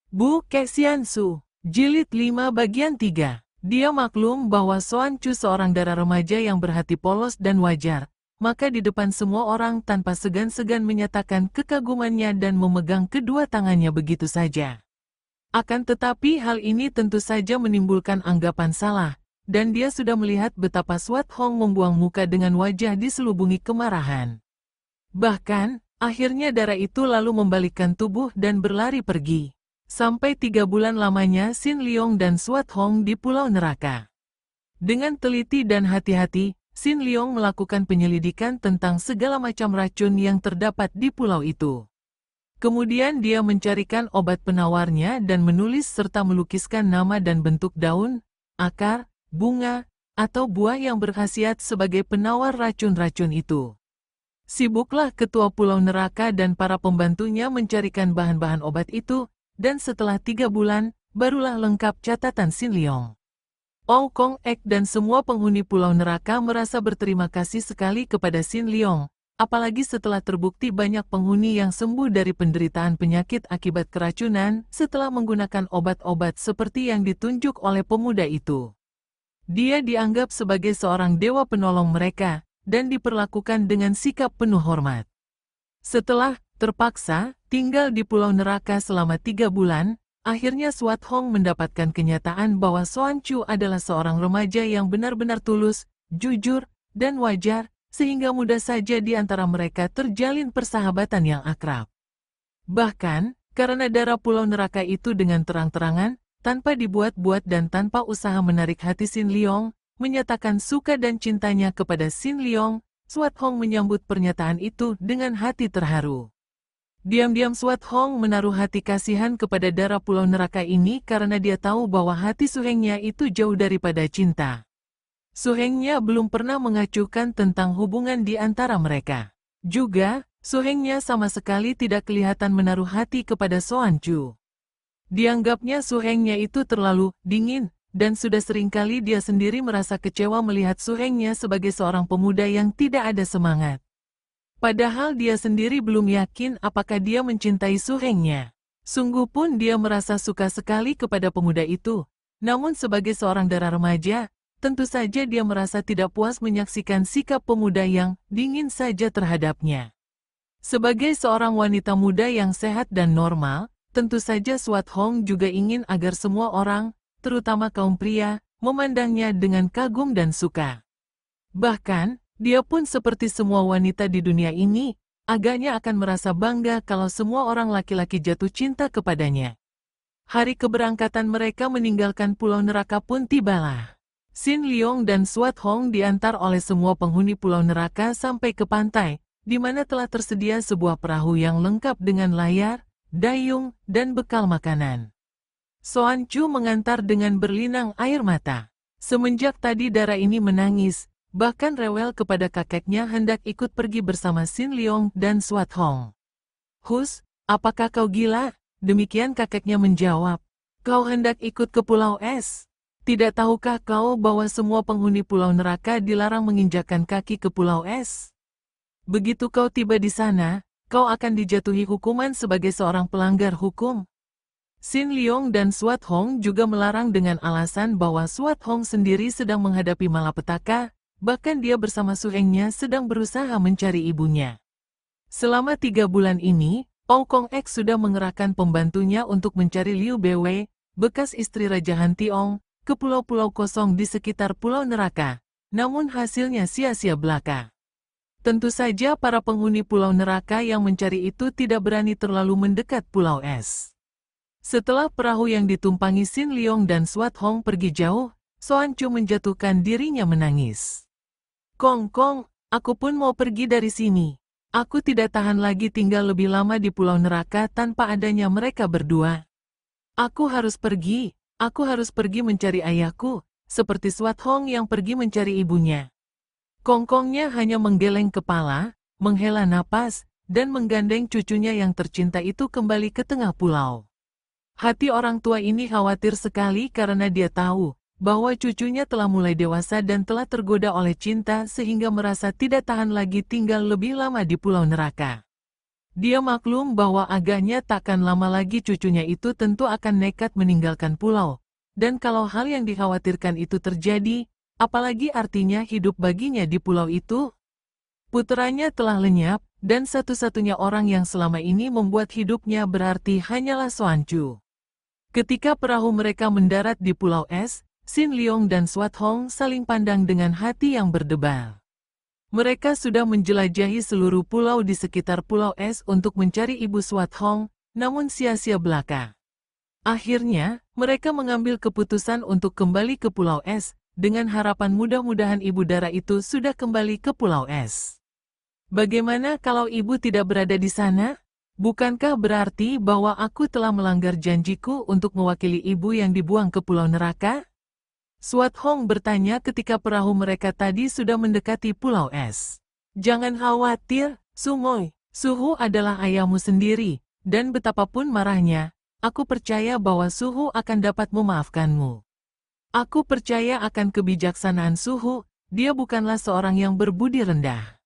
Bu Kexiansu, Jilid 5 bagian 3. Dia maklum bahwa Xuan Chu seorang dara remaja yang berhati polos dan wajar, maka di depan semua orang tanpa segan-segan menyatakan kekagumannya dan memegang kedua tangannya begitu saja. Akan tetapi hal ini tentu saja menimbulkan anggapan salah, dan dia sudah melihat betapa Swat Hong membuang muka dengan wajah diselubungi kemarahan. Bahkan, akhirnya dara itu lalu membalikkan tubuh dan berlari pergi. Sampai 3 bulan lamanya Xin Liong dan Swat Hong di Pulau Neraka. Dengan teliti dan hati-hati, Xin Liong melakukan penyelidikan tentang segala macam racun yang terdapat di pulau itu. Kemudian dia mencarikan obat penawarnya dan menulis serta melukiskan nama dan bentuk daun, akar, bunga, atau buah yang berkhasiat sebagai penawar racun-racun itu. Sibuklah ketua Pulau Neraka dan para pembantunya mencarikan bahan-bahan obat itu, dan setelah 3 bulan, barulah lengkap catatan Xin Liong. Ong Kong Ek dan semua penghuni Pulau Neraka merasa berterima kasih sekali kepada Xin Liong, apalagi setelah terbukti banyak penghuni yang sembuh dari penderitaan penyakit akibat keracunan setelah menggunakan obat-obat seperti yang ditunjuk oleh pemuda itu. Dia dianggap sebagai seorang dewa penolong mereka, dan diperlakukan dengan sikap penuh hormat. Setelah terpaksa tinggal di Pulau Neraka selama 3 bulan, akhirnya Swat Hong mendapatkan kenyataan bahwa Xuan Chu adalah seorang remaja yang benar-benar tulus, jujur, dan wajar, sehingga mudah saja di antara mereka terjalin persahabatan yang akrab. Bahkan, karena darah Pulau Neraka itu dengan terang-terangan, tanpa dibuat-buat dan tanpa usaha menarik hati Xin Liong, menyatakan suka dan cintanya kepada Xin Liong, Swat Hong menyambut pernyataan itu dengan hati terharu. Diam-diam Swat Hong menaruh hati kasihan kepada dara Pulau Neraka ini karena dia tahu bahwa hati suhengnya itu jauh daripada cinta. Suhengnya belum pernah mengacuhkan tentang hubungan di antara mereka. Juga, suhengnya sama sekali tidak kelihatan menaruh hati kepada Xuan Chu. Dianggapnya suhengnya itu terlalu dingin, dan sudah seringkali dia sendiri merasa kecewa melihat suhengnya sebagai seorang pemuda yang tidak ada semangat. Padahal dia sendiri belum yakin apakah dia mencintai suhengnya. Sungguh pun dia merasa suka sekali kepada pemuda itu. Namun sebagai seorang dara remaja, tentu saja dia merasa tidak puas menyaksikan sikap pemuda yang dingin saja terhadapnya. Sebagai seorang wanita muda yang sehat dan normal, tentu saja Swat Hong juga ingin agar semua orang, terutama kaum pria, memandangnya dengan kagum dan suka. Bahkan, dia pun seperti semua wanita di dunia ini, agaknya akan merasa bangga kalau semua orang laki-laki jatuh cinta kepadanya. Hari keberangkatan mereka meninggalkan Pulau Neraka pun tibalah. Xin Liong dan Swat Hong diantar oleh semua penghuni Pulau Neraka sampai ke pantai, di mana telah tersedia sebuah perahu yang lengkap dengan layar, dayung, dan bekal makanan. Xuan Chu mengantar dengan berlinang air mata. Semenjak tadi dara ini menangis, bahkan rewel kepada kakeknya hendak ikut pergi bersama Xin Liong dan Swat Hong. "Hus, apakah kau gila?" Demikian kakeknya menjawab. "Kau hendak ikut ke Pulau Es? Tidak tahukah kau bahwa semua penghuni Pulau Neraka dilarang menginjakkan kaki ke Pulau Es? Begitu kau tiba di sana, kau akan dijatuhi hukuman sebagai seorang pelanggar hukum." Xin Liong dan Swat Hong juga melarang dengan alasan bahwa Swat Hong sendiri sedang menghadapi malapetaka, bahkan dia bersama suhengnya sedang berusaha mencari ibunya. Selama 3 bulan ini, Ong Kong Ek sudah mengerahkan pembantunya untuk mencari Liu Bwei, bekas istri Raja Han Tiong, ke pulau-pulau kosong di sekitar Pulau Neraka, namun hasilnya sia-sia belaka. Tentu saja para penghuni Pulau Neraka yang mencari itu tidak berani terlalu mendekat Pulau Es. Setelah perahu yang ditumpangi Xin Liong dan Swat Hong pergi jauh, Xuan Chu menjatuhkan dirinya menangis. "Kong Kong, aku pun mau pergi dari sini. Aku tidak tahan lagi tinggal lebih lama di Pulau Neraka tanpa adanya mereka berdua. Aku harus pergi mencari ayahku, seperti Swat Hong yang pergi mencari ibunya." Kong Kongnya hanya menggeleng kepala, menghela napas, dan menggandeng cucunya yang tercinta itu kembali ke tengah pulau. Hati orang tua ini khawatir sekali karena dia tahu bahwa cucunya telah mulai dewasa dan telah tergoda oleh cinta sehingga merasa tidak tahan lagi tinggal lebih lama di Pulau Neraka. Dia maklum bahwa agaknya takkan lama lagi cucunya itu tentu akan nekat meninggalkan pulau. Dan kalau hal yang dikhawatirkan itu terjadi, apalagi artinya hidup baginya di pulau itu? Puteranya telah lenyap, dan satu-satunya orang yang selama ini membuat hidupnya berarti hanyalah Xuanchu. Ketika perahu mereka mendarat di Pulau Es, Xin Liong dan Swat Hong saling pandang dengan hati yang berdebar. Mereka sudah menjelajahi seluruh pulau di sekitar Pulau Es untuk mencari ibu Swat Hong, namun sia-sia belaka. Akhirnya, mereka mengambil keputusan untuk kembali ke Pulau Es, dengan harapan mudah-mudahan ibu Dara itu sudah kembali ke Pulau Es. Bagaimana kalau ibu tidak berada di sana? Bukankah berarti bahwa aku telah melanggar janjiku untuk mewakili ibu yang dibuang ke pulau neraka? Swat Hong bertanya ketika perahu mereka tadi sudah mendekati Pulau Es. Jangan khawatir, Sumoy. Suhu adalah ayahmu sendiri, dan betapapun marahnya, aku percaya bahwa Suhu akan dapat memaafkanmu. Aku percaya akan kebijaksanaan Suhu, dia bukanlah seorang yang berbudi rendah.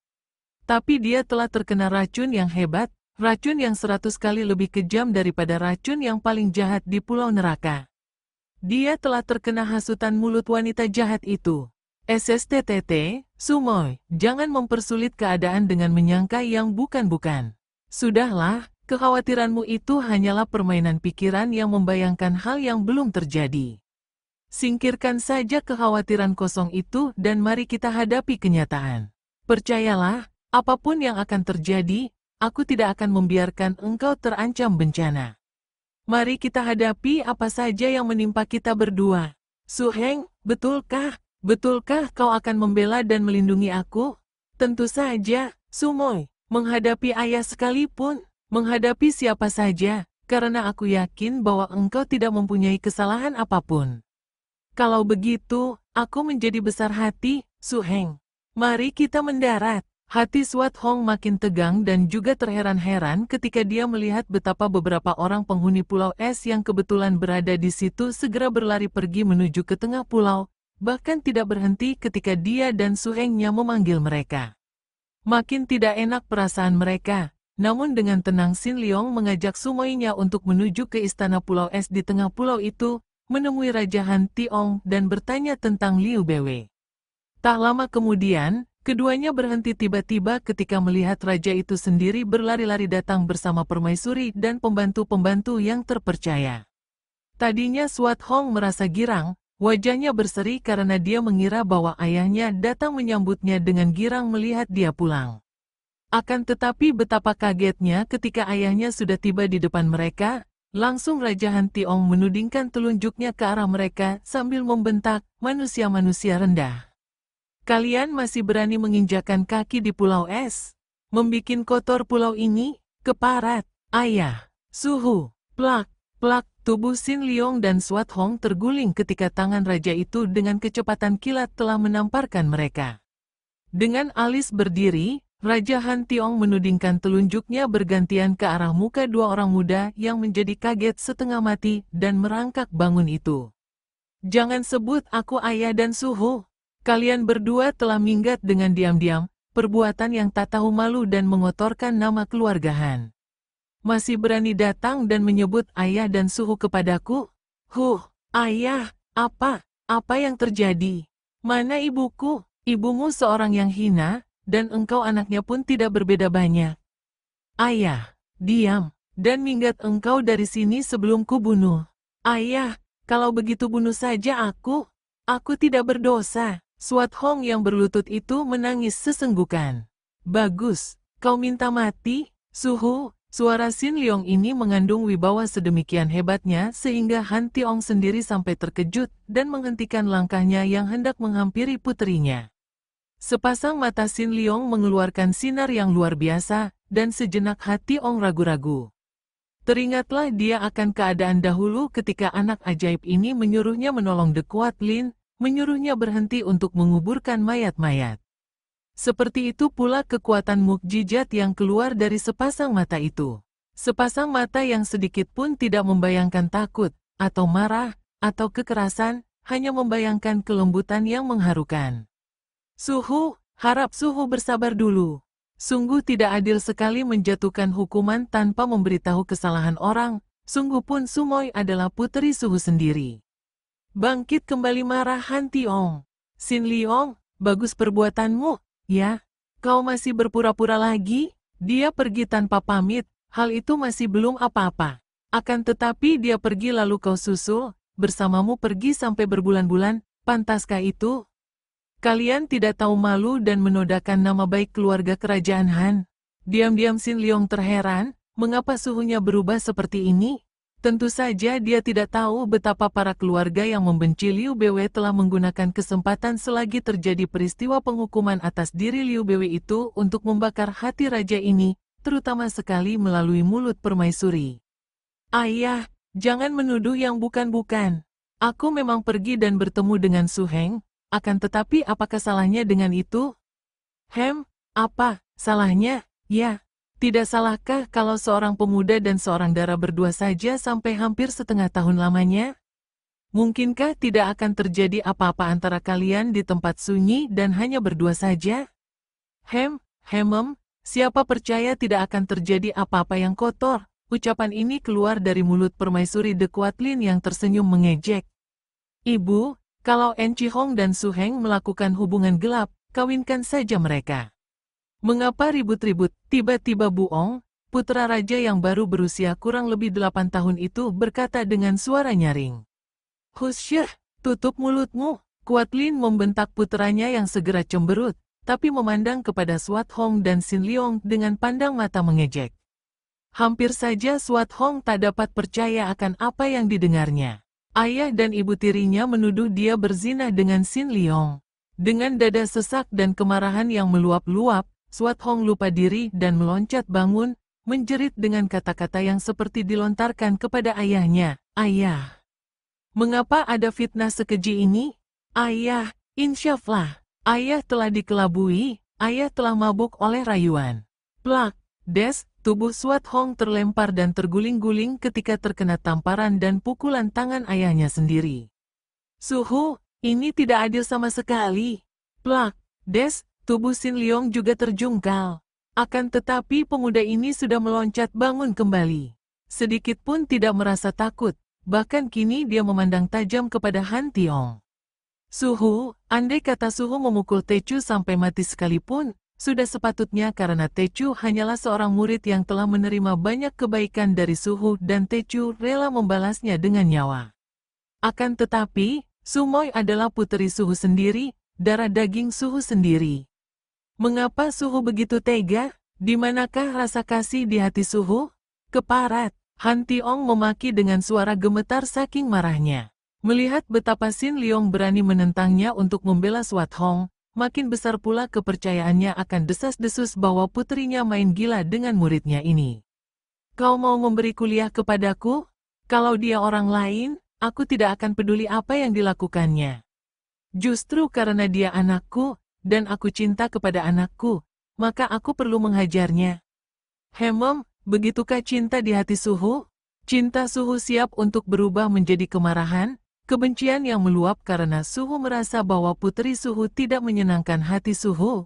Tapi dia telah terkena racun yang hebat, racun yang 100 kali lebih kejam daripada racun yang paling jahat di pulau neraka. Dia telah terkena hasutan mulut wanita jahat itu. SSTTT, Sumoy, jangan mempersulit keadaan dengan menyangka yang bukan-bukan. Sudahlah, kekhawatiranmu itu hanyalah permainan pikiran yang membayangkan hal yang belum terjadi. Singkirkan saja kekhawatiran kosong itu dan mari kita hadapi kenyataan. Percayalah, apapun yang akan terjadi, aku tidak akan membiarkan engkau terancam bencana. Mari kita hadapi apa saja yang menimpa kita berdua. Su Heng, betulkah? Betulkah kau akan membela dan melindungi aku? Tentu saja, Sumoy, menghadapi ayah sekalipun, menghadapi siapa saja, karena aku yakin bahwa engkau tidak mempunyai kesalahan apapun. Kalau begitu, aku menjadi besar hati, Su Heng. Mari kita mendarat. Hati Swat Hong makin tegang dan juga terheran-heran ketika dia melihat betapa beberapa orang penghuni Pulau Es yang kebetulan berada di situ segera berlari pergi menuju ke tengah pulau, bahkan tidak berhenti ketika dia dan Su Hengnya memanggil mereka. Makin tidak enak perasaan mereka, namun dengan tenang Xin Liong mengajak Sumoynya untuk menuju ke istana Pulau Es di tengah pulau itu, menemui Raja Han Tiong dan bertanya tentang Liu Beiwei. Tak lama kemudian, keduanya berhenti tiba-tiba ketika melihat raja itu sendiri berlari-lari datang bersama permaisuri dan pembantu-pembantu yang terpercaya. Tadinya Swat Hong merasa girang, wajahnya berseri karena dia mengira bahwa ayahnya datang menyambutnya dengan girang melihat dia pulang. Akan tetapi betapa kagetnya ketika ayahnya sudah tiba di depan mereka, langsung Raja Han Tiong menudingkan telunjuknya ke arah mereka sambil membentak, manusia-manusia rendah. Kalian masih berani menginjakan kaki di Pulau Es? Membikin kotor pulau ini? Keparat, ayah, Suhu, plak, plak, tubuh Xin Liong dan Swat Hong terguling ketika tangan raja itu dengan kecepatan kilat telah menamparkan mereka. Dengan alis berdiri, Raja Han Tiong menudingkan telunjuknya bergantian ke arah muka dua orang muda yang menjadi kaget setengah mati dan merangkak bangun itu. Jangan sebut aku ayah dan Suhu. Kalian berdua telah minggat dengan diam-diam, perbuatan yang tak tahu malu dan mengotorkan nama keluarga Han. Masih berani datang dan menyebut ayah dan Suhu kepadaku? Ayah, apa yang terjadi? Mana ibuku? Ibumu seorang yang hina, dan engkau anaknya pun tidak berbeda banyak. Ayah, diam, dan minggat engkau dari sini sebelum ku bunuh. Ayah, kalau begitu bunuh saja aku tidak berdosa. Swat Hong yang berlutut itu menangis sesenggukan. Bagus, kau minta mati, Suhu. Suara Xin Liong ini mengandung wibawa sedemikian hebatnya sehingga Han Tiong sendiri sampai terkejut dan menghentikan langkahnya yang hendak menghampiri puterinya. Sepasang mata Xin Liong mengeluarkan sinar yang luar biasa, dan sejenak hati Ong ragu-ragu. Teringatlah dia akan keadaan dahulu ketika anak ajaib ini menyuruhnya menolong De Kuat Lin, menyuruhnya berhenti untuk menguburkan mayat-mayat. Seperti itu pula kekuatan mukjizat yang keluar dari sepasang mata itu. Sepasang mata yang sedikit pun tidak membayangkan takut, atau marah, atau kekerasan, hanya membayangkan kelembutan yang mengharukan. Suhu, harap Suhu bersabar dulu. Sungguh tidak adil sekali menjatuhkan hukuman tanpa memberitahu kesalahan orang. Sungguh pun Sumoy adalah puteri Suhu sendiri. Bangkit kembali marah Han Tiong. Sin Liong, bagus perbuatanmu, ya. Kau masih berpura-pura lagi? Dia pergi tanpa pamit, hal itu masih belum apa-apa. Akan tetapi dia pergi lalu kau susul, bersamamu pergi sampai berbulan-bulan, pantaskah itu? Kalian tidak tahu malu dan menodaikan nama baik keluarga kerajaan Han. Diam-diam Sin Liong terheran, mengapa suhunya berubah seperti ini? Tentu saja dia tidak tahu betapa para keluarga yang membenci Liu Beiwei telah menggunakan kesempatan selagi terjadi peristiwa penghukuman atas diri Liu Beiwei itu untuk membakar hati raja ini, terutama sekali melalui mulut permaisuri. Ayah, jangan menuduh yang bukan-bukan. Aku memang pergi dan bertemu dengan Su Heng. Akan tetapi apakah salahnya dengan itu? Apa salahnya? Ya, tidak salahkah kalau seorang pemuda dan seorang dara berdua saja sampai hampir setengah tahun lamanya? Mungkinkah tidak akan terjadi apa-apa antara kalian di tempat sunyi dan hanya berdua saja? Siapa percaya tidak akan terjadi apa-apa yang kotor? Ucapan ini keluar dari mulut permaisuri De Kuatlin yang tersenyum mengejek. Ibu, kalau En Chi Hong dan Su Heng melakukan hubungan gelap, kawinkan saja mereka. Mengapa ribut-ribut? Tiba-tiba Bu Ong, putra raja yang baru berusia kurang lebih 8 tahun itu berkata dengan suara nyaring. Husyah, tutup mulutmu. Kuatlin membentak putranya yang segera cemberut, tapi memandang kepada Swat Hong dan Sin Liong dengan pandang mata mengejek. Hampir saja Swat Hong tak dapat percaya akan apa yang didengarnya. Ayah dan ibu tirinya menuduh dia berzina dengan Sin Liong. Dengan dada sesak dan kemarahan yang meluap-luap, Swat Hong lupa diri dan meloncat bangun, menjerit dengan kata-kata yang seperti dilontarkan kepada ayahnya. Ayah, mengapa ada fitnah sekeji ini? Ayah, insyaallah, ayah telah dikelabui, ayah telah mabuk oleh rayuan. Plak, des, tubuh Swat Hong terlempar dan terguling-guling ketika terkena tamparan dan pukulan tangan ayahnya sendiri. Suhu, ini tidak adil sama sekali. Plak, des, tubuh Sin Liong juga terjungkal. Akan tetapi pemuda ini sudah meloncat bangun kembali. Sedikit pun tidak merasa takut, bahkan kini dia memandang tajam kepada Han Tiong. Suhu, andai kata Suhu memukul Tecu sampai mati sekalipun, sudah sepatutnya karena Tecu hanyalah seorang murid yang telah menerima banyak kebaikan dari Suhu dan Tecu rela membalasnya dengan nyawa. Akan tetapi, Sumoy adalah puteri Suhu sendiri, darah daging Suhu sendiri. Mengapa Suhu begitu tega? Di manakah rasa kasih di hati Suhu? Keparat, Han Tiong memaki dengan suara gemetar saking marahnya. Melihat betapa Sin Liong berani menentangnya untuk membela Swat Hong, makin besar pula kepercayaannya akan desas-desus bahwa putrinya main gila dengan muridnya ini. Kau mau memberi kuliah kepadaku? Kalau dia orang lain, aku tidak akan peduli apa yang dilakukannya. Justru karena dia anakku, dan aku cinta kepada anakku, maka aku perlu menghajarnya. Begitukah cinta di hati Suhu? Cinta Suhu siap untuk berubah menjadi kemarahan? Kebencian yang meluap karena Suhu merasa bahwa puteri Suhu tidak menyenangkan hati Suhu.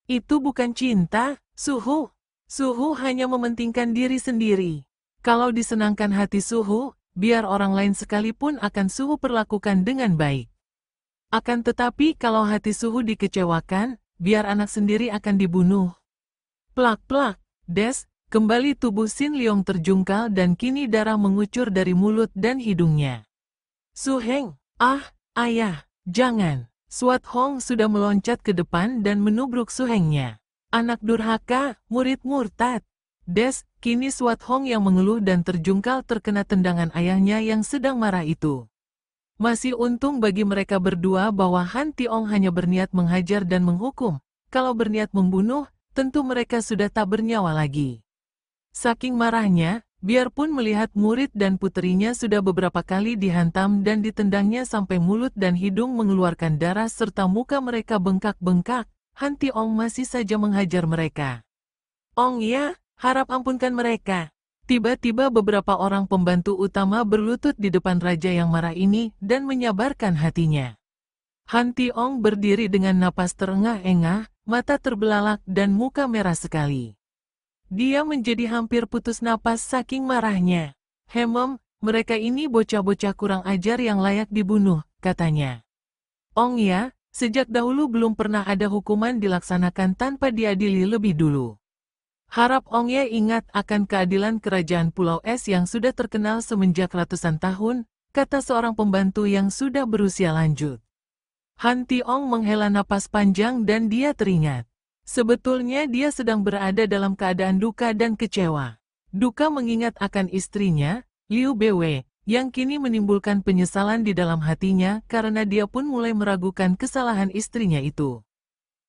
Itu bukan cinta, Suhu. Suhu hanya mementingkan diri sendiri. Kalau disenangkan hati Suhu, biar orang lain sekalipun akan Suhu perlakukan dengan baik. Akan tetapi kalau hati Suhu dikecewakan, biar anak sendiri akan dibunuh. Plak-plak, des, kembali tubuh Sin Liong terjungkal dan kini darah mengucur dari mulut dan hidungnya. Su Heng, ayah, jangan. Swat Hong sudah meloncat ke depan dan menubruk Su Hengnya. Anak durhaka, murid murtad. Des, kini Swat Hong yang mengeluh dan terjungkal terkena tendangan ayahnya yang sedang marah itu. Masih untung bagi mereka berdua bahwa Han Tiong hanya berniat menghajar dan menghukum. Kalau berniat membunuh, tentu mereka sudah tak bernyawa lagi. Saking marahnya, biarpun melihat murid dan puterinya sudah beberapa kali dihantam dan ditendangnya sampai mulut dan hidung mengeluarkan darah serta muka mereka bengkak-bengkak, Han Tiong masih saja menghajar mereka. Ong ya, harap ampunkan mereka. Tiba-tiba beberapa orang pembantu utama berlutut di depan raja yang marah ini dan menyabarkan hatinya. Han Tiong berdiri dengan napas terengah-engah, mata terbelalak dan muka merah sekali. Dia menjadi hampir putus napas saking marahnya. Mereka ini bocah-bocah kurang ajar yang layak dibunuh, katanya. Ong ya, sejak dahulu belum pernah ada hukuman dilaksanakan tanpa diadili lebih dulu. Harap Ong ya ingat akan keadilan kerajaan Pulau Es yang sudah terkenal semenjak ratusan tahun, kata seorang pembantu yang sudah berusia lanjut. Han Tiong menghela napas panjang dan dia teringat. Sebetulnya dia sedang berada dalam keadaan duka dan kecewa. Duka mengingat akan istrinya, Liu Bwe, yang kini menimbulkan penyesalan di dalam hatinya karena dia pun mulai meragukan kesalahan istrinya itu.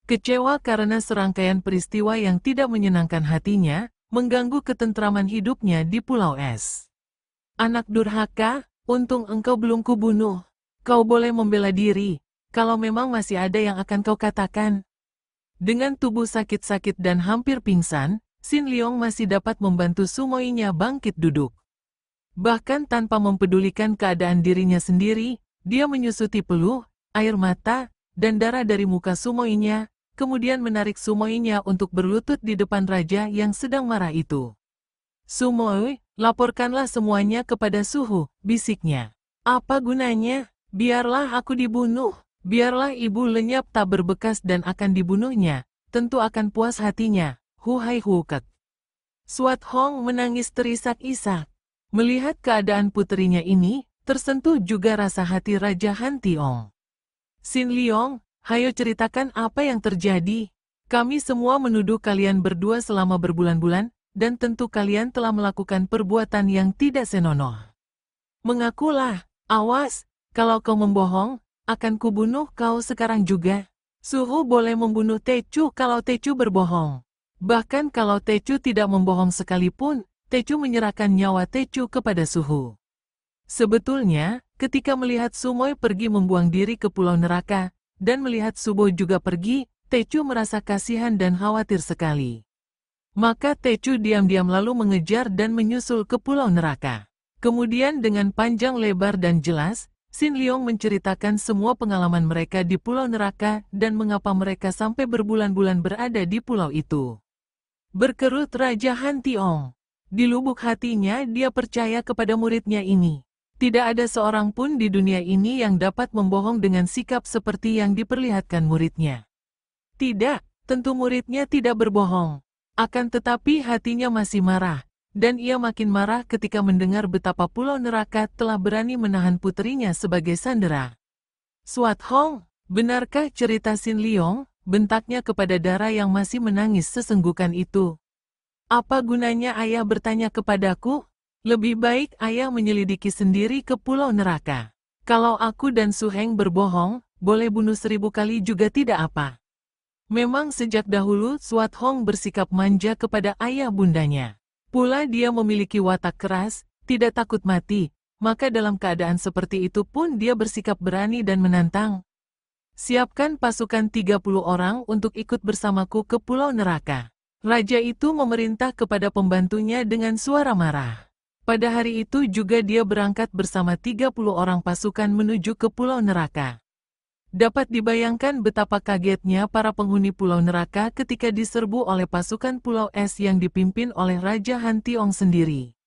Kecewa karena serangkaian peristiwa yang tidak menyenangkan hatinya, mengganggu ketentraman hidupnya di Pulau Es. Anak durhaka, untung engkau belum kubunuh. Kau boleh membela diri, kalau memang masih ada yang akan kau katakan. Dengan tubuh sakit-sakit dan hampir pingsan, Xin Liong masih dapat membantu Sumoinya bangkit duduk. Bahkan tanpa mempedulikan keadaan dirinya sendiri, dia menyusuti peluh, air mata, dan darah dari muka Sumoinya, kemudian menarik Sumoinya untuk berlutut di depan raja yang sedang marah itu. Sumoi, laporkanlah semuanya kepada Suhu, bisiknya. Apa gunanya? Biarlah aku dibunuh. Biarlah ibu lenyap tak berbekas dan akan dibunuhnya, tentu akan puas hatinya, Huhai Hukek. Suat Hong menangis terisak-isak. Melihat keadaan puterinya ini, tersentuh juga rasa hati Raja Han Tiong. Xin Liong, hayo ceritakan apa yang terjadi. Kami semua menuduh kalian berdua selama berbulan-bulan, dan tentu kalian telah melakukan perbuatan yang tidak senonoh. Mengakulah, awas, kalau kau membohong, akan kubunuh kau sekarang juga. Suhu boleh membunuh Tecu kalau Tecu berbohong. Bahkan kalau Tecu tidak membohong sekalipun, Tecu menyerahkan nyawa Tecu kepada Suhu. Sebetulnya, ketika melihat Sumoi pergi membuang diri ke Pulau Neraka, dan melihat Subo juga pergi, Tecu merasa kasihan dan khawatir sekali. Maka Tecu diam-diam lalu mengejar dan menyusul ke Pulau Neraka. Kemudian dengan panjang lebar dan jelas, Xin Liong menceritakan semua pengalaman mereka di Pulau Neraka dan mengapa mereka sampai berbulan-bulan berada di pulau itu. Berkerut Raja Han Tiong. Di lubuk hatinya dia percaya kepada muridnya ini. Tidak ada seorang pun di dunia ini yang dapat membohong dengan sikap seperti yang diperlihatkan muridnya. Tidak, tentu muridnya tidak berbohong. Akan tetapi hatinya masih marah. Dan ia makin marah ketika mendengar betapa Pulau Neraka telah berani menahan puterinya sebagai sandera. Suat Hong, benarkah cerita Xin Liong? Bentaknya kepada Dara yang masih menangis sesenggukan itu. Apa gunanya ayah bertanya kepadaku? Lebih baik ayah menyelidiki sendiri ke Pulau Neraka. Kalau aku dan Su Heng berbohong, boleh bunuh 1000 kali juga tidak apa. Memang sejak dahulu Suat Hong bersikap manja kepada ayah bundanya. Pula dia memiliki watak keras, tidak takut mati, maka dalam keadaan seperti itu pun dia bersikap berani dan menantang. Siapkan pasukan 30 orang untuk ikut bersamaku ke Pulau Neraka. Raja itu memerintah kepada pembantunya dengan suara marah. Pada hari itu juga dia berangkat bersama 30 orang pasukan menuju ke Pulau Neraka. Dapat dibayangkan betapa kagetnya para penghuni Pulau Neraka ketika diserbu oleh pasukan Pulau Es yang dipimpin oleh Raja Han Tiong sendiri.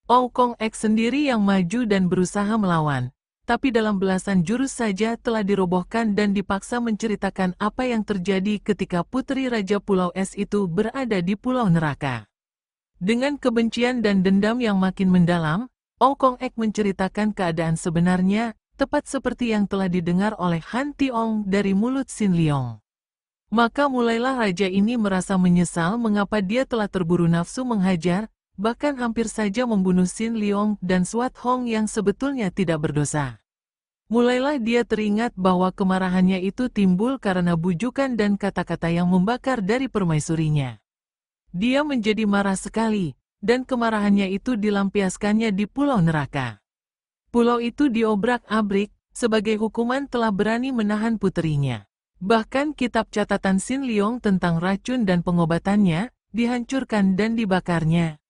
Ong Kong Ek sendiri yang maju dan berusaha melawan, tapi dalam belasan jurus saja telah dirobohkan dan dipaksa menceritakan apa yang terjadi ketika putri Raja Pulau Es itu berada di Pulau Neraka. Dengan kebencian dan dendam yang makin mendalam, Ong Kong Ek menceritakan keadaan sebenarnya, tepat seperti yang telah didengar oleh Han Tiong dari mulut Xin Liong. Maka mulailah raja ini merasa menyesal mengapa dia telah terburu nafsu menghajar, bahkan hampir saja membunuh Xin Liong dan Suat Hong yang sebetulnya tidak berdosa. Mulailah dia teringat bahwa kemarahannya itu timbul karena bujukan dan kata-kata yang membakar dari permaisurinya. Dia menjadi marah sekali, dan kemarahannya itu dilampiaskannya di Pulau Neraka. Pulau itu diobrak-abrik, sebagai hukuman telah berani menahan puterinya. Bahkan kitab catatan Xin Liong tentang racun dan pengobatannya, dihancurkan dan dibakarnya.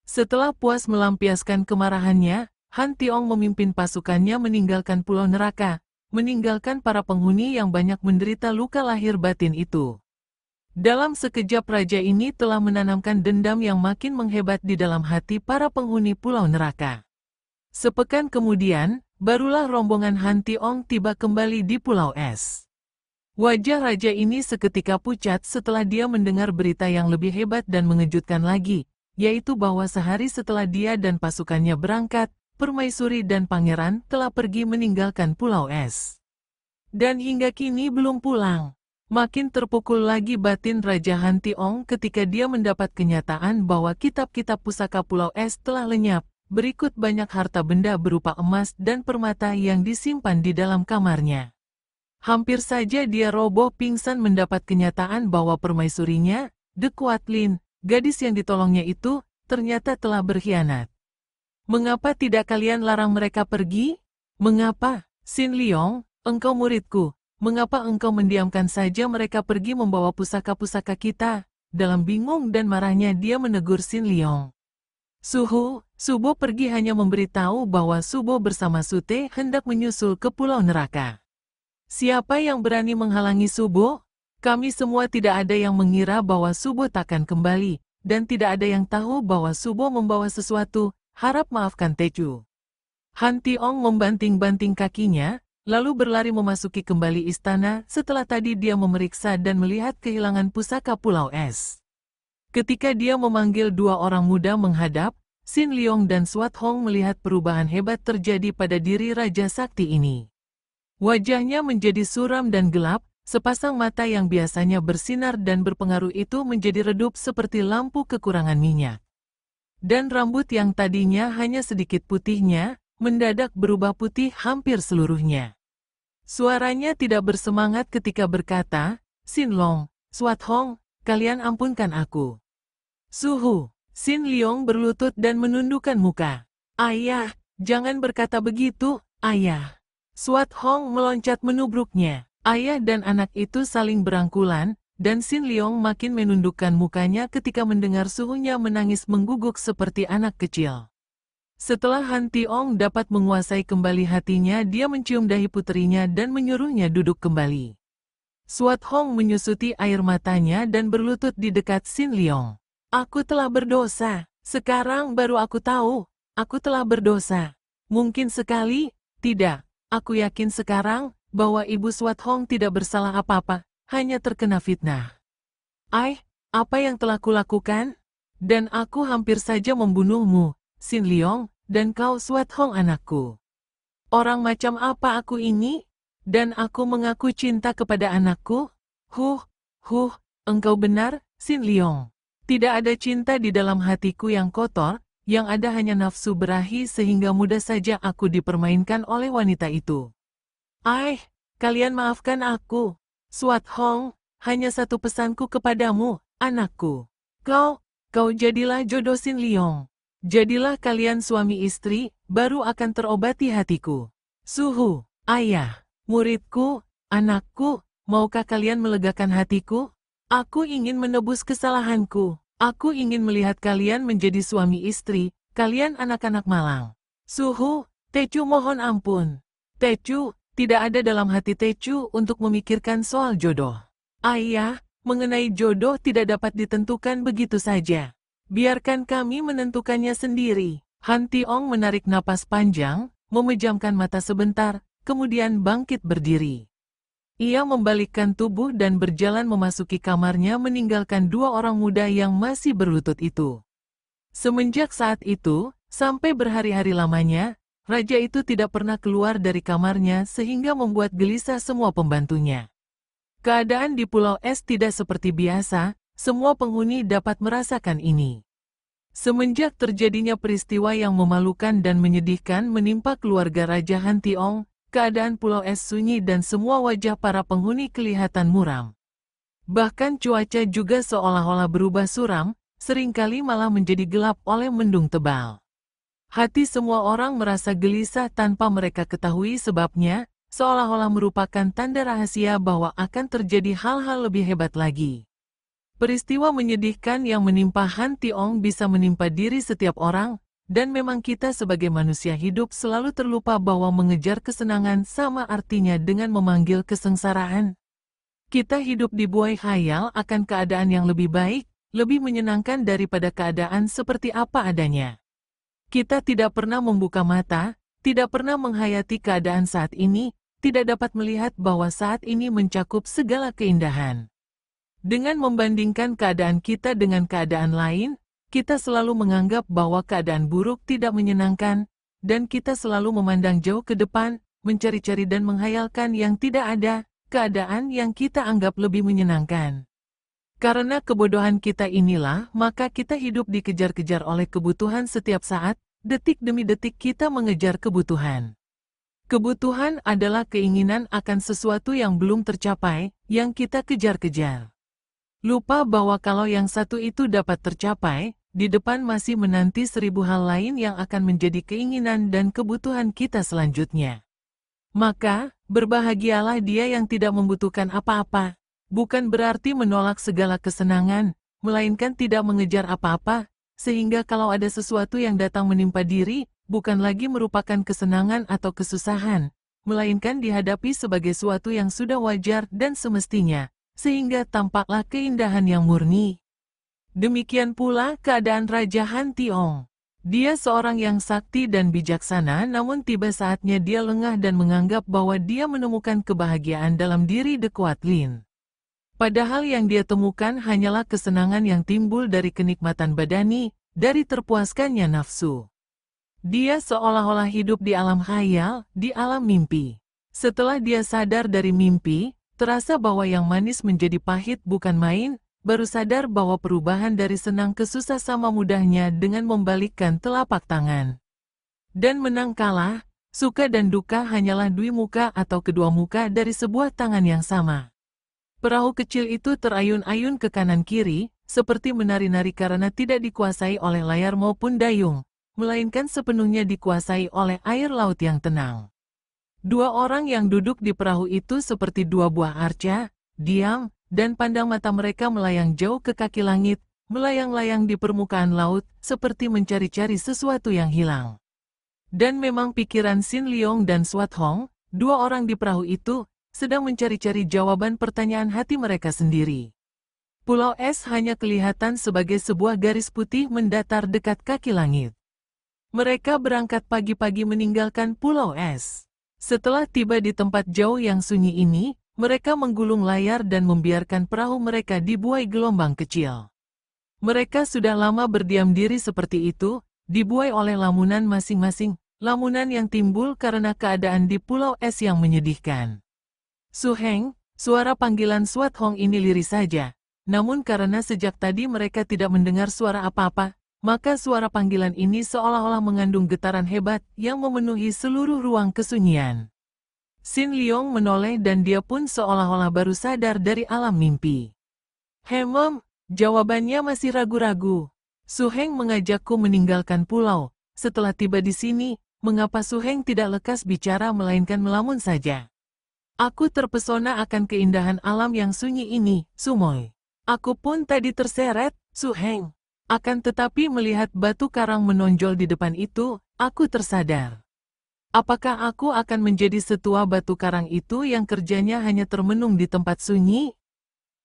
Setelah puas melampiaskan kemarahannya, Han Tiong memimpin pasukannya meninggalkan Pulau Neraka, meninggalkan para penghuni yang banyak menderita luka lahir batin itu. Dalam sekejap raja ini telah menanamkan dendam yang makin menghebat di dalam hati para penghuni Pulau Neraka. Sepekan kemudian, barulah rombongan Han Tiong tiba kembali di Pulau Es. Wajah raja ini seketika pucat setelah dia mendengar berita yang lebih hebat dan mengejutkan lagi, yaitu bahwa sehari setelah dia dan pasukannya berangkat, Permaisuri dan pangeran telah pergi meninggalkan Pulau Es. Dan hingga kini belum pulang. Makin terpukul lagi batin Raja Han Tiong ketika dia mendapat kenyataan bahwa kitab-kitab pusaka Pulau Es telah lenyap, berikut banyak harta benda berupa emas dan permata yang disimpan di dalam kamarnya. Hampir saja dia roboh pingsan mendapat kenyataan bahwa permaisurinya, De Kuatlin, gadis yang ditolongnya itu, ternyata telah berkhianat. Mengapa tidak kalian larang mereka pergi? Mengapa, Xin Liong, engkau muridku? Mengapa engkau mendiamkan saja mereka pergi membawa pusaka-pusaka kita? Dalam bingung dan marahnya dia menegur Xin Liong. Subo pergi hanya memberitahu bahwa Subo bersama Sute hendak menyusul ke Pulau Neraka. Siapa yang berani menghalangi Subo? Kami semua tidak ada yang mengira bahwa Subo takkan kembali, dan tidak ada yang tahu bahwa Subo membawa sesuatu, harap maafkan Tecu. Han Tiong membanting-banting kakinya, lalu berlari memasuki kembali istana setelah tadi dia memeriksa dan melihat kehilangan pusaka Pulau Es. Ketika dia memanggil dua orang muda menghadap, Xin Liong dan Swat Hong melihat perubahan hebat terjadi pada diri Raja Sakti ini. Wajahnya menjadi suram dan gelap, sepasang mata yang biasanya bersinar dan berpengaruh itu menjadi redup seperti lampu kekurangan minyak. Dan rambut yang tadinya hanya sedikit putihnya, mendadak berubah putih hampir seluruhnya. Suaranya tidak bersemangat ketika berkata, Xin Long, Swat Hong, kalian ampunkan aku. Xin Liong berlutut dan menundukkan muka. Ayah, jangan berkata begitu, ayah. Swat Hong meloncat menubruknya. Ayah dan anak itu saling berangkulan, dan Xin Liong makin menundukkan mukanya ketika mendengar suhunya menangis mengguguk seperti anak kecil. Setelah Han Tiong dapat menguasai kembali hatinya, dia mencium dahi puterinya dan menyuruhnya duduk kembali. Swat Hong menyusuti air matanya dan berlutut di dekat Xin Liong. Aku telah berdosa. Sekarang baru aku tahu. Aku telah berdosa. Mungkin sekali, tidak. Aku yakin sekarang bahwa Ibu Swat Hong tidak bersalah apa-apa, hanya terkena fitnah. Apa yang telah kulakukan? Dan aku hampir saja membunuhmu, Xin Liong, dan kau Swat Hong anakku. Orang macam apa aku ini? Dan aku mengaku cinta kepada anakku? Engkau benar, Xin Liong. Tidak ada cinta di dalam hatiku yang kotor, yang ada hanya nafsu berahi sehingga mudah saja aku dipermainkan oleh wanita itu. Kalian maafkan aku. Swat Hong, hanya satu pesanku kepadamu, anakku. Kau jadilah jodoh Xin Liong. Jadilah kalian suami istri, baru akan terobati hatiku. Ayah, muridku, anakku, maukah kalian melegakan hatiku? Aku ingin menebus kesalahanku. Aku ingin melihat kalian menjadi suami istri, kalian anak-anak malang. Tecu mohon ampun. Tecu, tidak ada dalam hati Tecu untuk memikirkan soal jodoh. Ayah, mengenai jodoh tidak dapat ditentukan begitu saja. Biarkan kami menentukannya sendiri. Han Tiong menarik napas panjang, memejamkan mata sebentar, kemudian bangkit berdiri. Ia membalikkan tubuh dan berjalan memasuki kamarnya meninggalkan dua orang muda yang masih berlutut itu. Semenjak saat itu, sampai berhari-hari lamanya, raja itu tidak pernah keluar dari kamarnya sehingga membuat gelisah semua pembantunya. Keadaan di Pulau Es tidak seperti biasa, semua penghuni dapat merasakan ini. Semenjak terjadinya peristiwa yang memalukan dan menyedihkan menimpa keluarga Raja Han Tiong, keadaan Pulau Es sunyi dan semua wajah para penghuni kelihatan muram. Bahkan cuaca juga seolah-olah berubah suram, seringkali malah menjadi gelap oleh mendung tebal. Hati semua orang merasa gelisah tanpa mereka ketahui sebabnya, seolah-olah merupakan tanda rahasia bahwa akan terjadi hal-hal lebih hebat lagi. Peristiwa menyedihkan yang menimpa Han Tiong bisa menimpa diri setiap orang, dan memang kita sebagai manusia hidup selalu terlupa bahwa mengejar kesenangan sama artinya dengan memanggil kesengsaraan. Kita hidup dibuai khayal akan keadaan yang lebih baik, lebih menyenangkan daripada keadaan seperti apa adanya. Kita tidak pernah membuka mata, tidak pernah menghayati keadaan saat ini, tidak dapat melihat bahwa saat ini mencakup segala keindahan. Dengan membandingkan keadaan kita dengan keadaan lain, kita selalu menganggap bahwa keadaan buruk tidak menyenangkan, dan kita selalu memandang jauh ke depan, mencari-cari dan menghayalkan yang tidak ada, keadaan yang kita anggap lebih menyenangkan. Karena kebodohan kita inilah, maka kita hidup dikejar-kejar oleh kebutuhan setiap saat, detik demi detik kita mengejar kebutuhan. Kebutuhan adalah keinginan akan sesuatu yang belum tercapai, yang kita kejar-kejar. Lupa bahwa kalau yang satu itu dapat tercapai, di depan masih menanti 1000 hal lain yang akan menjadi keinginan dan kebutuhan kita selanjutnya. Maka, berbahagialah dia yang tidak membutuhkan apa-apa. Bukan berarti menolak segala kesenangan, melainkan tidak mengejar apa-apa, sehingga kalau ada sesuatu yang datang menimpa diri, bukan lagi merupakan kesenangan atau kesusahan, melainkan dihadapi sebagai suatu yang sudah wajar dan semestinya, sehingga tampaklah keindahan yang murni. Demikian pula keadaan Raja Han Tiong. Dia seorang yang sakti dan bijaksana, namun tiba saatnya dia lengah dan menganggap bahwa dia menemukan kebahagiaan dalam diri De Kuat Lin. Padahal yang dia temukan hanyalah kesenangan yang timbul dari kenikmatan badani, dari terpuaskannya nafsu. Dia seolah-olah hidup di alam khayal, di alam mimpi. Setelah dia sadar dari mimpi, terasa bahwa yang manis menjadi pahit bukan main, baru sadar bahwa perubahan dari senang ke susah sama mudahnya dengan membalikkan telapak tangan. Dan menang kalah, suka dan duka hanyalah dui muka atau kedua muka dari sebuah tangan yang sama. Perahu kecil itu terayun-ayun ke kanan kiri, seperti menari-nari karena tidak dikuasai oleh layar maupun dayung, melainkan sepenuhnya dikuasai oleh air laut yang tenang. Dua orang yang duduk di perahu itu seperti dua buah arca, diam, dan pandang mata mereka melayang jauh ke kaki langit, melayang-layang di permukaan laut, seperti mencari-cari sesuatu yang hilang. Dan memang pikiran Sin Leong dan Swat Hong, dua orang di perahu itu, sedang mencari-cari jawaban pertanyaan hati mereka sendiri. Pulau Es hanya kelihatan sebagai sebuah garis putih mendatar dekat kaki langit. Mereka berangkat pagi-pagi meninggalkan Pulau Es. Setelah tiba di tempat jauh yang sunyi ini, mereka menggulung layar dan membiarkan perahu mereka dibuai gelombang kecil. Mereka sudah lama berdiam diri seperti itu, dibuai oleh lamunan masing-masing, lamunan yang timbul karena keadaan di Pulau Es yang menyedihkan. Su Heng, suara panggilan Swat Hong ini lirih saja, namun karena sejak tadi mereka tidak mendengar suara apa-apa, maka suara panggilan ini seolah-olah mengandung getaran hebat yang memenuhi seluruh ruang kesunyian. Sin Leong menoleh dan dia pun seolah-olah baru sadar dari alam mimpi. Jawabannya masih ragu-ragu. Su Heng mengajakku meninggalkan pulau. Setelah tiba di sini, mengapa Su Heng tidak lekas bicara melainkan melamun saja? Aku terpesona akan keindahan alam yang sunyi ini, Sumoy. Aku pun tadi terseret, Su Heng. Akan tetapi melihat batu karang menonjol di depan itu, aku tersadar. Apakah aku akan menjadi setua batu karang itu yang kerjanya hanya termenung di tempat sunyi?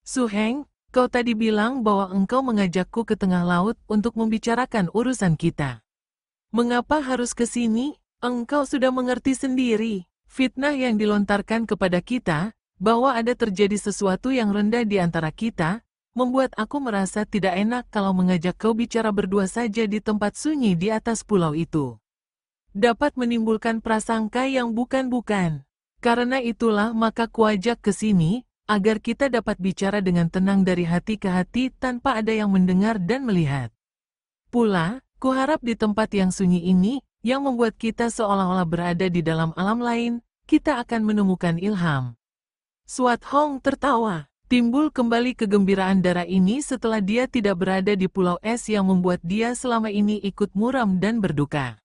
Su Heng, kau tadi bilang bahwa engkau mengajakku ke tengah laut untuk membicarakan urusan kita. Mengapa harus ke sini? Engkau sudah mengerti sendiri, fitnah yang dilontarkan kepada kita, bahwa ada terjadi sesuatu yang rendah di antara kita, membuat aku merasa tidak enak kalau mengajak kau bicara berdua saja di tempat sunyi di atas pulau itu. Dapat menimbulkan prasangka yang bukan-bukan. Karena itulah maka kuajak ke sini, agar kita dapat bicara dengan tenang dari hati ke hati tanpa ada yang mendengar dan melihat. Pula, kuharap di tempat yang sunyi ini, yang membuat kita seolah-olah berada di dalam alam lain, kita akan menemukan ilham. Swat Hong tertawa. Timbul kembali kegembiraan darah ini setelah dia tidak berada di Pulau Es yang membuat dia selama ini ikut muram dan berduka.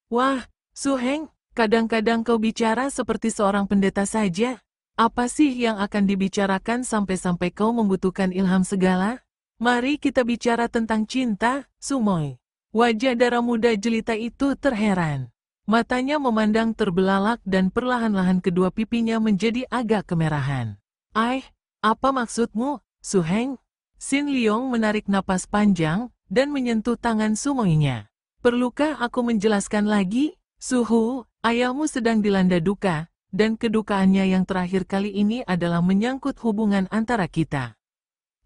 Wah, Su Heng, kadang-kadang kau bicara seperti seorang pendeta saja. Apa sih yang akan dibicarakan sampai-sampai kau membutuhkan ilham segala? Mari kita bicara tentang cinta, Sumoy. Wajah darah muda jelita itu terheran. Matanya memandang terbelalak dan perlahan-lahan kedua pipinya menjadi agak kemerahan. Apa maksudmu, Su Heng? Xin Liong menarik napas panjang dan menyentuh tangan Sumoinya. Perlukah aku menjelaskan lagi? Suhu, ayahmu sedang dilanda duka, dan kedukaannya yang terakhir kali ini adalah menyangkut hubungan antara kita.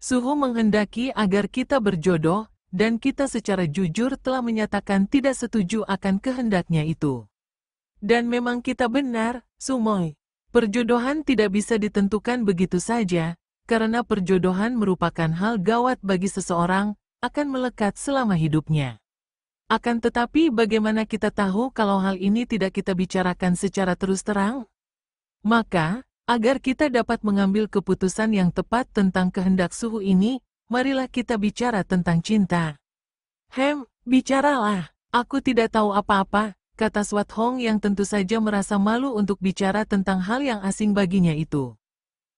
Suhu menghendaki agar kita berjodoh, dan kita secara jujur telah menyatakan tidak setuju akan kehendaknya itu. Dan memang kita benar, Sumoi. Perjodohan tidak bisa ditentukan begitu saja, karena perjodohan merupakan hal gawat bagi seseorang, akan melekat selama hidupnya. Akan tetapi bagaimana kita tahu kalau hal ini tidak kita bicarakan secara terus terang? Maka, agar kita dapat mengambil keputusan yang tepat tentang kehendak Suhu ini, marilah kita bicara tentang cinta. Bicaralah. Aku tidak tahu apa-apa, kata Swat Hong yang tentu saja merasa malu untuk bicara tentang hal yang asing baginya itu.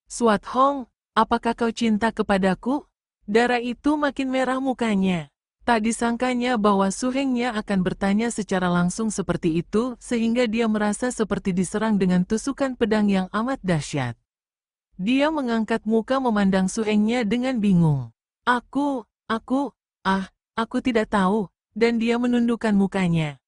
Swat Hong, apakah kau cinta kepadaku? Darah itu makin merah mukanya. Tak disangkanya bahwa Su Hengnya akan bertanya secara langsung seperti itu, sehingga dia merasa seperti diserang dengan tusukan pedang yang amat dahsyat. Dia mengangkat muka memandang Su Hengnya dengan bingung. Aku tidak tahu, dan dia menundukkan mukanya.